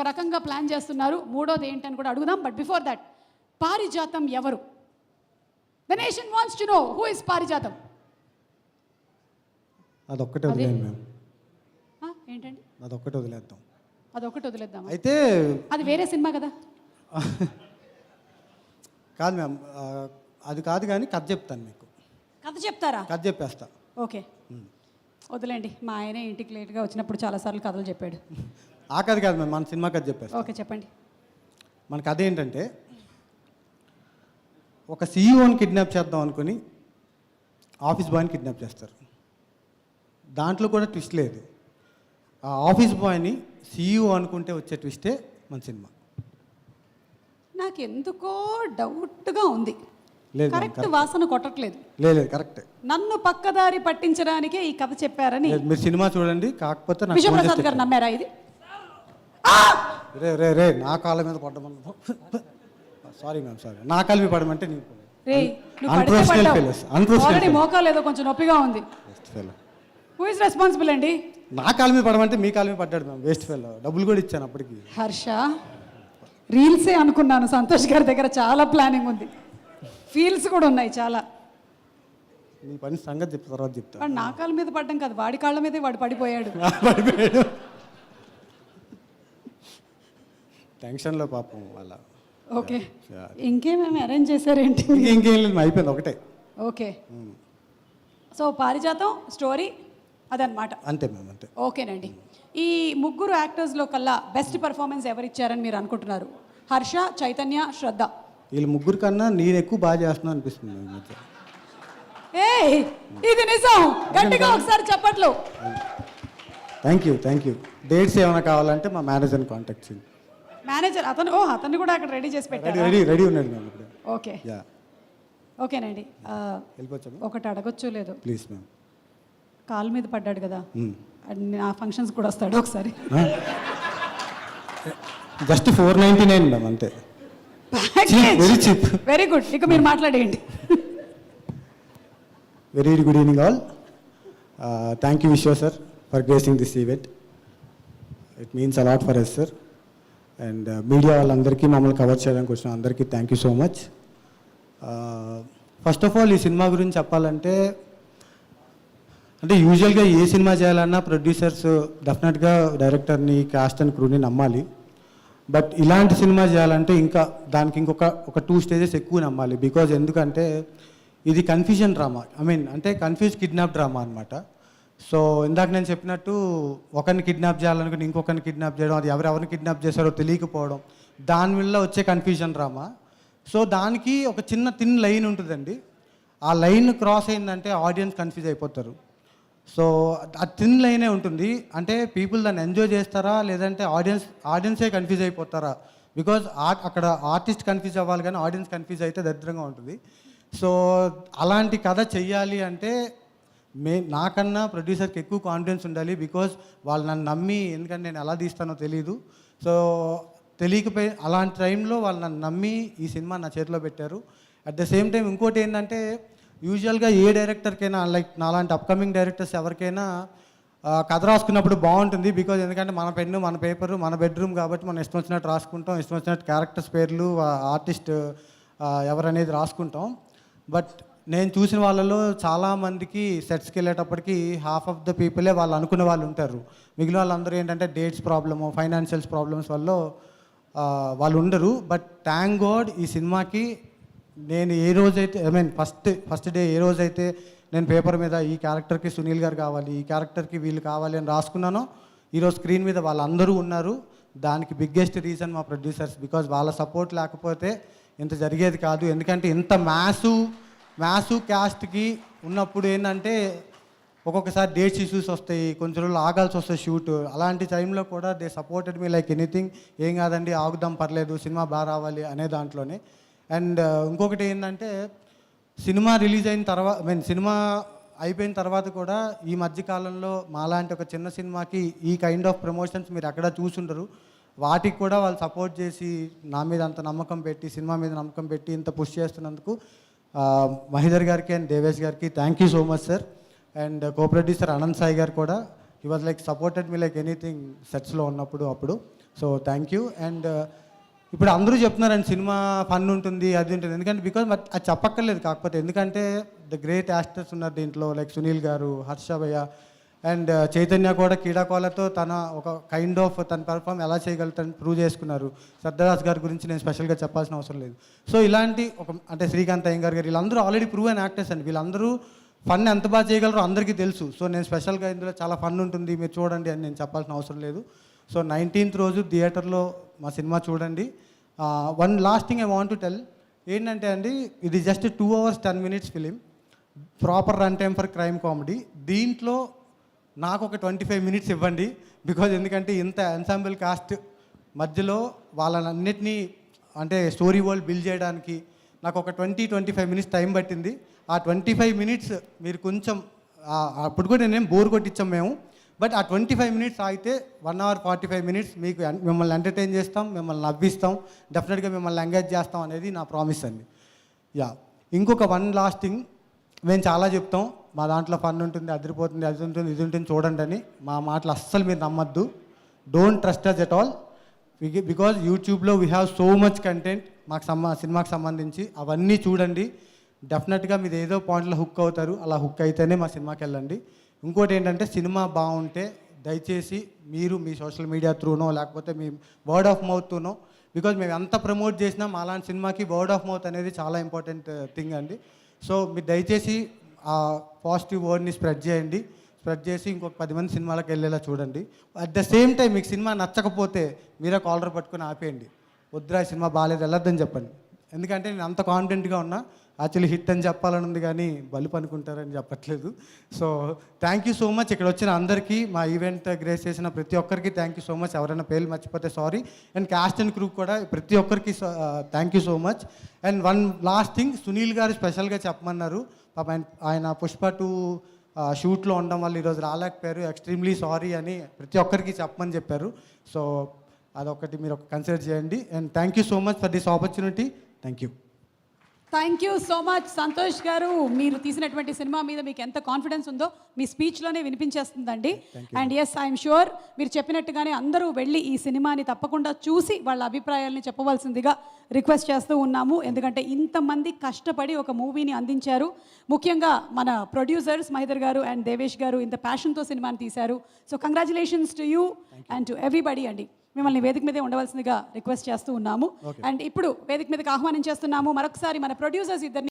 ఒక రకంగా ప్లాన్ చేస్తున్నారు. మూడోది ఏంటని కూడా అడుగుదాం. బట్ బిఫోర్ దట్, పారిజాతం ఎవరు? The nation wants to know who is పారిజాతం. అదొక్కటే వదిలేండి మ్యామ్. ఏంటండి? అదొక్కటే వదిలేద్దాం. అదొక్కటి వదిలేద్దాం. అయితే అది వేరే సినిమా కదా. కాదు మ్యామ్, అది కాదు కానీ కథ చెప్తాను మీకు. కథ చెప్తారా? కథ చెప్పేస్తా. ఓకే, వదిలేండి. మా ఆయనే ఇంటికి లేట్గా వచ్చినప్పుడు చాలాసార్లు కథలు చెప్పాడు. ఆ కథ కాదు మ్యామ్, మన సినిమా కథ చెప్పేస్తా. ఓకే, చెప్పండి. మన కథ ఏంటంటే, ఒక సీఈఓని కిడ్నాప్ చేద్దాం అనుకుని ఆఫీస్ బాయ్ని కిడ్నాప్ చేస్తారు. దాంట్లో కూడా ట్విస్ట్ లేదు. ఆ ఆఫీస్ బాయ్ని సీఈఓ అనుకుంటే వచ్చే ట్విస్టే మన సినిమా. నాకు ఎందుకో డౌట్గా ఉంది. లేదు, కరెక్ట్ వాసన కొట్టట్లేదు. లేదు కరెక్ట్. నన్ను పక్కదారి పట్టించడానికే ఈ కథ చెప్పారని మీరు సినిమా చూడండి. కాకపోతే విజయప్రసాద్ గారు నమ్మారా ఇది? రే రే రే నా కాళ్ళ మీద పడ్డమన్నా. Sorry ma'am, sorry. నా కాళ్ళ మీద పడమంటే మోకాలు ఏదో కొంచెం నొప్పిగా ఉంది. హూ ఇస్ రెస్పాన్సిబుల్ అండి? నా కాళ్ళ మీద పడమంటే మీ కాళ్ళ మీద పడ్డాడు మ్యామ్. Waste fellow. డబ్బులు కూడా ఇచ్చాను అప్పటికి. హర్ష, రీల్సే అనుకున్నాను. సంతోష్ గారి దగ్గర చాలా ప్లానింగ్ ఉంది, ఫీల్స్ కూడా ఉన్నాయి చాలా. నీ పని సంగతి చెప్తా, తర్వాత చెప్తా. వాడు నా కాళ్ళ మీద పడ్డం కాదు, వాడి కాళ్ళ మీదే వాడు పడిపోయాడు. టెన్షన్లో పాపం వాళ్ళ. ఓకే, ఇంకేమేమి అరేంజ్ చేశారేంటి? ఇంకేం లేదు, అయిపోయింది ఒకటే. ఓకే, సో పారిజాతం స్టోరీ అదనమాట. అంతే మ్యామ్, అంతే. ఓకేనండి. ఈ ముగ్గురు యాక్టర్స్లో కల్లా బెస్ట్ పర్ఫార్మెన్స్ ఎవరు ఇచ్చారని మీరు అనుకుంటున్నారు? హర్ష, చైతన్య, శ్రద్ధ. వీళ్ళు ముగ్గురు కన్నా నేను ఎక్కువ బాగా చేస్తున్నాను అనిపిస్తుంది. ఇది నిజం. గట్టిగా ఒకసారి చెప్పట్లు. Thank you. డేట్స్ ఏమైనా కావాలంటే మా మేనేజర్ని కాంటాక్ట్ చేయండి. మేనేజర్ అతన్ని కూడా అక్కడ రెడీ చేసి పెట్టారు. రెడీ ఉన్నాడు మ్యామ్ ఇప్పుడు. ఓకే, ఓకేనండి. ఒకటి అడగొచ్చు లేదు? Please ma'am. కాలు మీద పడ్డాడు కదా, నా ఫంక్షన్స్ కూడా వస్తాడు ఒకసారి. జస్ట్ 499 మ్యామ్, అంతే. Very cheap. Very good. ఇక మీరు మాట్లాడేయండి. Very good evening all. Thank you Vishwa sir for gracing this event. It means a lot for us sir. And media వాళ్ళందరికీ, మమ్మల్ని కవర్ చేయడానికి వచ్చిన అందరికీ thank you so much. First of all ఈ cinema గురించి చెప్పాలంటే, అంటే యూజువల్గా ఏ సినిమా చేయాలన్నా ప్రొడ్యూసర్స్ డెఫినెట్గా డైరెక్టర్ని, కాస్ట్ అండ్ క్రూని నమ్మాలి. బట్ ఇలాంటి సినిమా చేయాలంటే ఇంకా దానికి ఒక 2 స్టేజెస్ ఎక్కువ నమ్మాలి. బికాజ్ ఎందుకంటే ఇది కన్ఫ్యూజన్ డ్రామా. అంటే కన్ఫ్యూజ్ కిడ్నాప్ డ్రామా అనమాట. సో ఇందాక నేను చెప్పినట్టు, ఒకరిని కిడ్నాప్ చేయాలనుకుని ఇంకొకరిని కిడ్నాప్ చేయడం, అది ఎవరెవరిని కిడ్నాప్ చేశారో తెలియకపోవడం, దానివల్ల వచ్చే కన్ఫ్యూజన్ డ్రామా. సో దానికి ఒక చిన్న థిన్ లైన్ ఉంటుందండి. ఆ లైన్ క్రాస్ అయిందంటే ఆడియన్స్ కన్ఫ్యూజ్ అయిపోతారు. సో ఆ థిన్ లైనే ఉంటుంది. అంటే పీపుల్ దాన్ని ఎంజాయ్ చేస్తారా, లేదంటే ఆడియన్సే కన్ఫ్యూజ్ అయిపోతారా? బికాజ్ అక్కడ ఆర్టిస్ట్ కన్ఫ్యూజ్ అవ్వాలి, కానీ ఆడియన్స్ కన్ఫ్యూజ్ అయితే దరిద్రంగా ఉంటుంది. సో అలాంటి కథ చెయ్యాలి అంటే నాకన్నా ప్రొడ్యూసర్కి ఎక్కువ కాన్ఫిడెన్స్ ఉండాలి. బికాజ్ వాళ్ళు నన్ను నమ్మి, ఎందుకంటే నేను ఎలా తీస్తానో తెలీదు. సో తెలియకపోయి అలాంటి టైంలో వాళ్ళు నన్ను నమ్మి ఈ సినిమా నా చేతిలో పెట్టారు. అట్ ద సేమ్ టైం ఇంకోటి ఏంటంటే, యూజువల్గా ఏ డైరెక్టర్కైనా, లైక్ నాలాంటి అప్కమింగ్ డైరెక్టర్స్ ఎవరికైనా కథ రాసుకున్నప్పుడు బాగుంటుంది. బికాజ్ ఎందుకంటే మన పెన్ను, మన పేపరు, మన బెడ్రూమ్ కాబట్టి మనం ఇష్టం వచ్చినట్టు రాసుకుంటాం, ఇష్టం వచ్చినట్టు క్యారెక్టర్స్ పేర్లు, ఆర్టిస్ట్ ఎవరనేది రాసుకుంటాం. బట్ నేను చూసిన వాళ్ళలో చాలామందికి సెట్స్కి వెళ్ళేటప్పటికి హాఫ్ ఆఫ్ ద పీపులే వాళ్ళు అనుకునే వాళ్ళు ఉంటారు. మిగిలిన వాళ్ళందరూ ఏంటంటే డేట్స్ ప్రాబ్లము, ఫైనాన్షియల్స్ ప్రాబ్లమ్స్ వల్ల వాళ్ళు ఉండరు. బట్ థ్యాంక్ గాడ్ ఈ సినిమాకి నేను ఏ రోజైతే ఫస్ట్ డే ఏ రోజైతే నేను పేపర్ మీద ఈ క్యారెక్టర్కి సునీల్ గారు కావాలి, ఈ క్యారెక్టర్కి వీళ్ళు కావాలి అని రాసుకున్నానో, ఈరోజు స్క్రీన్ మీద వాళ్ళందరూ ఉన్నారు. దానికి బిగ్గెస్ట్ రీజన్ మా ప్రొడ్యూసర్స్. బికాజ్ వాళ్ళ సపోర్ట్ లేకపోతే ఇంత జరిగేది కాదు. ఎందుకంటే ఇంత మ్యాసు క్యాస్ట్కి ఉన్నప్పుడు ఏంటంటే ఒక్కొక్కసారి డేట్స్ ఇష్యూస్ వస్తాయి, కొంచెం రోజులు ఆగాల్సి వస్తాయి షూట్. అలాంటి టైంలో కూడా they supported me like anything. ఏం కాదండి, ఆగుదాం, పర్లేదు, సినిమా బాగా రావాలి అనే దాంట్లోనే. అండ్ ఇంకొకటి ఏంటంటే, సినిమా రిలీజ్ అయిన తర్వాత, సినిమా అయిపోయిన తర్వాత కూడా ఈ మధ్యకాలంలో మాలాంటి ఒక చిన్న సినిమాకి ఈ కైండ్ ఆఫ్ ప్రమోషన్స్ మీరు ఎక్కడ చూసుండరు. వాటికి కూడా వాళ్ళు సపోర్ట్ చేసి నా మీద అంత నమ్మకం పెట్టి, సినిమా మీద నమ్మకం పెట్టి ఇంత పుష్ చేస్తున్నందుకు మహిధర్ గారికి అండ్ దేవేష్ గారికి thank you so much sir. And co producer Anant Sai గారు కూడా, he was like supported me like anything సెట్స్లో ఉన్నప్పుడు. So thank you. అండ్ ఇప్పుడు అందరూ చెప్తున్నారండి సినిమా ఫన్ ఉంటుంది అది ఉంటుంది, ఎందుకంటే బికాజ్ అది చెప్పక్కర్లేదు. కాకపోతే ఎందుకంటే ద గ్రేట్ యాక్టర్స్ ఉన్నారు దీంట్లో, లైక్ సునీల్ గారు, హర్ష భయ్య అండ్ చైతన్య కూడా క్రీడాకోలతో తన ఒక కైండ్ ఆఫ్ తన పెర్ఫామ్ ఎలా చేయగలుగుతారని ప్రూవ్ చేసుకున్నారు. శ్రద్ధాదాస్ గారి గురించి నేను స్పెషల్గా చెప్పాల్సిన అవసరం లేదు. సో ఇలాంటి ఒక అంటే శ్రీకాంత్ అయ్యంగార్ గారు వీళ్ళందరూ ఆల్రెడీ ప్రూవ్ అయిన యాక్టర్స్ అండి. వీళ్ళందరూ ఫన్ ఎంత బాగా చేయగలరో అందరికీ తెలుసు. సో నేను స్పెషల్గా ఇందులో చాలా ఫన్ ఉంటుంది మీరు చూడండి అని నేను చెప్పాల్సిన అవసరం లేదు. సో 19th రోజు థియేటర్లో మా సినిమా చూడండి. One last thing I want to tell ఏంటంటే అండి, ఇది just 2 hours 10 minutes film, proper run time for crime comedy. దీంట్లో నాకు ఒక 25 minutes ఇవ్వండి, బికాజ్ ఎందుకంటే ఇంత ఎన్సాంబుల్ కాస్ట్ మధ్యలో వాళ్ళన్నిటినీ అంటే స్టోరీ వరల్డ్ బిల్డ్ చేయడానికి నాకు ఒక 20-25 minutes టైం పట్టింది. ఆ 25 minutes మీరు కొంచెం అప్పుడు కూడా నేనేం బోర్ కొట్టించాం మేము, బట్ ఆ 25 minutes ఆగితే 1 hour 45 minutes మీకు మిమ్మల్ని ఎంటర్టైన్ చేస్తాం, మిమ్మల్ని నవ్విస్తాం, డెఫినెట్గా మిమ్మల్ని ఎంగేజ్ చేస్తాం అనేది నా ప్రామిస్ అండి. ఇంకొక వన్ లాస్ట్ థింగ్, మేము చాలా చెప్తాం మా దాంట్లో ఫన్ ఉంటుంది, అదిరిపోతుంది, అది ఉంటుంది, ఇది ఉంటుంది చూడండి అని. మా మాటలు అస్సలు మీరు నమ్మద్దు. Don't trust us at all, because యూట్యూబ్లో we have so much content మాకు సినిమాకి సంబంధించి. అవన్నీ చూడండి, డెఫినెట్గా మీరు ఏదో పాయింట్లో హుక్ అవుతారు. అలా హుక్ అయితేనే మా సినిమాకి వెళ్ళండి. ఇంకోటి ఏంటంటే సినిమా బాగుంటే దయచేసి మీరు మీ సోషల్ మీడియా త్రూనో లేకపోతే మీ వర్డ్ ఆఫ్ మౌత్తోనో, బికాజ్ మేము ఎంత ప్రమోట్ చేసినా అలాంటి సినిమాకి వర్డ్ ఆఫ్ మౌత్ అనేది చాలా ఇంపార్టెంట్ థింగ్ అండి. సో మీరు దయచేసి ఆ పాజిటివ్ వర్డ్ని స్ప్రెడ్ చేయండి. స్ప్రెడ్ చేసి ఇంకొక 10 మంది సినిమాలకు వెళ్ళేలా చూడండి. అట్ ద సేమ్ టైం మీకు సినిమా నచ్చకపోతే మీరే కాలర్ పట్టుకొని ఆపేయండి, వద్దురా సినిమా బాగాలేదు వెళ్ళొద్దని చెప్పండి. ఎందుకంటే నేను అంత కాన్ఫిడెంట్గా ఉన్నా. యాక్చువల్లీ హిట్ అని చెప్పాలని ఉంది కానీ బలుపు అనుకుంటారని చెప్పట్లేదు. So thank you so much. ఇక్కడ వచ్చిన అందరికీ, మా ఈవెంట్ గ్రేస్ చేసిన ప్రతి ఒక్కరికి థ్యాంక్ యూ సో మచ్. ఎవరైనా పేర్లు మర్చిపోతే sorry. And caste and crew కూడా ప్రతి ఒక్కరికి thank you so much. And one last thing, Sunil గారు స్పెషల్గా చెప్పమన్నారు. పాప ఆయన పుష్ప 2 షూట్లో ఉండడం వల్ల ఈరోజు రాలేకపోయారు. ఎక్స్ట్రీమ్లీ సారీ అని ప్రతి ఒక్కరికి చెప్పమని చెప్పారు. సో అదొకటి మీరు కన్సిడర్ చేయండి. And thank you so much for this opportunity. Thank you. Thank you so much Santosh గారు. మీరు తీసినటువంటి సినిమా మీద మీకు ఎంత కాన్ఫిడెన్స్ ఉందో మీ స్పీచ్లోనే వినిపించేస్తుందండి. అండ్ ఎస్, ఐఎమ్ షూర్ మీరు చెప్పినట్టుగానే అందరూ వెళ్ళి ఈ సినిమాని తప్పకుండా చూసి వాళ్ళ అభిప్రాయాల్ని చెప్పవలసిందిగా రిక్వెస్ట్ చేస్తూ ఉన్నాము. ఎందుకంటే ఇంతమంది కష్టపడి ఒక మూవీని అందించారు. ముఖ్యంగా మన ప్రొడ్యూసర్స్ మహేందర్ గారు అండ్ దేవేష్ గారు ఇంత ప్యాషన్తో సినిమాని తీశారు. So congratulations to you and to everybody అండి. మిమ్మల్ని వేదిక మీదే ఉండవలసిందిగా రిక్వెస్ట్ చేస్తూ ఉన్నాము. అండ్ ఇప్పుడు వేదిక మీదకి ఆహ్వానం చేస్తున్నాము మరొకసారి మన ప్రొడ్యూసర్స్ ఇద్దరిని.